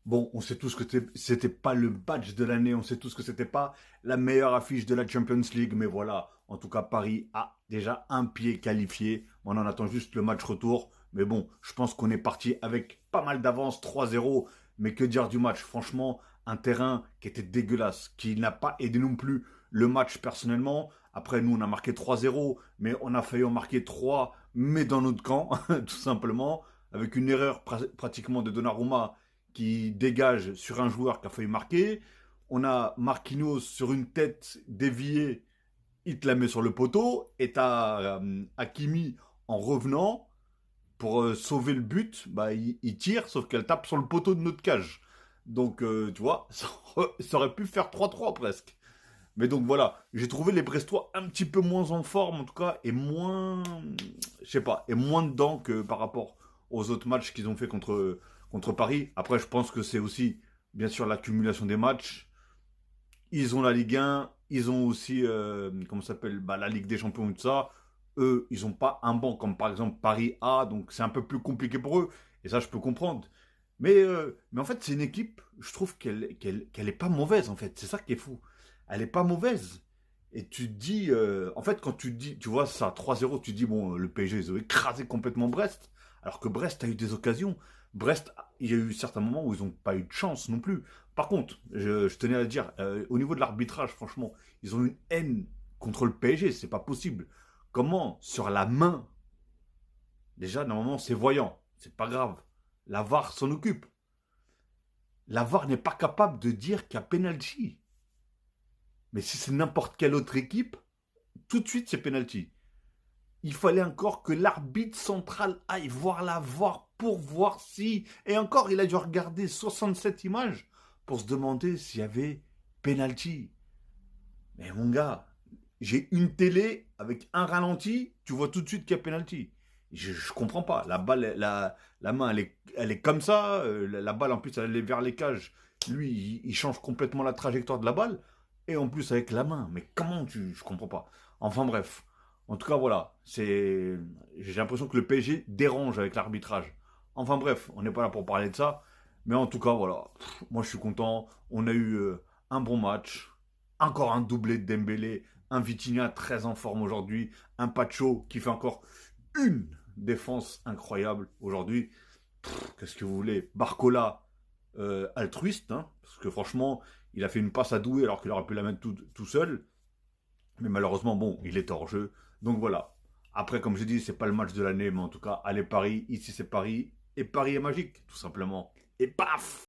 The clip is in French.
Bon, on sait tous que c'était pas le badge de l'année, on sait tous que c'était pas la meilleure affiche de la Champions League, mais voilà, en tout cas, Paris a déjà un pied qualifié. On en attend juste le match retour. Mais bon, je pense qu'on est parti avec pas mal d'avance, 3-0. Mais que dire du match? Franchement, un terrain qui était dégueulasse, qui n'a pas aidé non plus le match personnellement. Après, nous, on a marqué 3-0, mais on a failli en marquer 3, mais dans notre camp, tout simplement, avec une erreur pratiquement de Donnarumma qui dégage sur un joueur qui a failli marquer. On a Marquinhos sur une tête déviée, il te la met sur le poteau. Et t'as Hakimi en revenant pour sauver le but, bah, il tire, sauf qu'elle tape sur le poteau de notre cage. Donc, tu vois, ça aurait pu faire 3-3 presque. Mais donc voilà, j'ai trouvé les Brestois un petit peu moins en forme en tout cas, et moins, je sais pas, et moins dedans que par rapport aux autres matchs qu'ils ont fait contre Paris. Après, je pense que c'est aussi, bien sûr, l'accumulation des matchs. Ils ont la Ligue 1, ils ont aussi, comment ça s'appelle, bah, la Ligue des Champions et tout ça. Eux, ils n'ont pas un banc comme par exemple Paris A, donc c'est un peu plus compliqué pour eux. Et ça, je peux comprendre. Mais en fait, c'est une équipe, je trouve qu'elle est pas mauvaise, en fait. C'est ça qui est fou. Elle est pas mauvaise. Et tu te dis, en fait, quand tu te dis, tu vois, ça, 3-0, tu te dis, bon, le PSG, ils ont écrasé complètement Brest. Alors que Brest a eu des occasions. Brest, il y a eu certains moments où ils n'ont pas eu de chance non plus. Par contre, je tenais à dire, au niveau de l'arbitrage, franchement, ils ont une haine contre le PSG, c'est pas possible. Comment, sur la main, déjà, normalement, c'est voyant, c'est pas grave. La VAR s'en occupe. La VAR n'est pas capable de dire qu'il y a penalty. Mais si c'est n'importe quelle autre équipe, tout de suite, c'est penalty. Il fallait encore que l'arbitre central aille voir la VAR pour voir si... Et encore, il a dû regarder 67 images pour se demander s'il y avait penalty. Mais mon gars, j'ai une télé avec un ralenti, tu vois tout de suite qu'il y a penalty. Je comprends pas. La balle, la main, elle est comme ça. La balle, en plus, elle est vers les cages. Lui, il change complètement la trajectoire de la balle. Et en plus, avec la main. Mais comment tu... Je comprends pas. Enfin bref. En tout cas, voilà. J'ai l'impression que le PSG dérange avec l'arbitrage. Enfin bref, on n'est pas là pour parler de ça. Mais en tout cas, voilà. Moi, je suis content. On a eu un bon match. Encore un doublé de Dembélé, un Vitinha très en forme aujourd'hui, un Pacho qui fait encore une défense incroyable aujourd'hui. Qu'est-ce que vous voulez? Barcola, altruiste, hein, parce que franchement, il a fait une passe à Doué alors qu'il aurait pu la mettre tout seul. Mais malheureusement, bon, il est hors jeu. Donc voilà. Après, comme j'ai dit, c'est pas le match de l'année, mais en tout cas, allez Paris, ici c'est Paris, et Paris est magique, tout simplement. Et paf!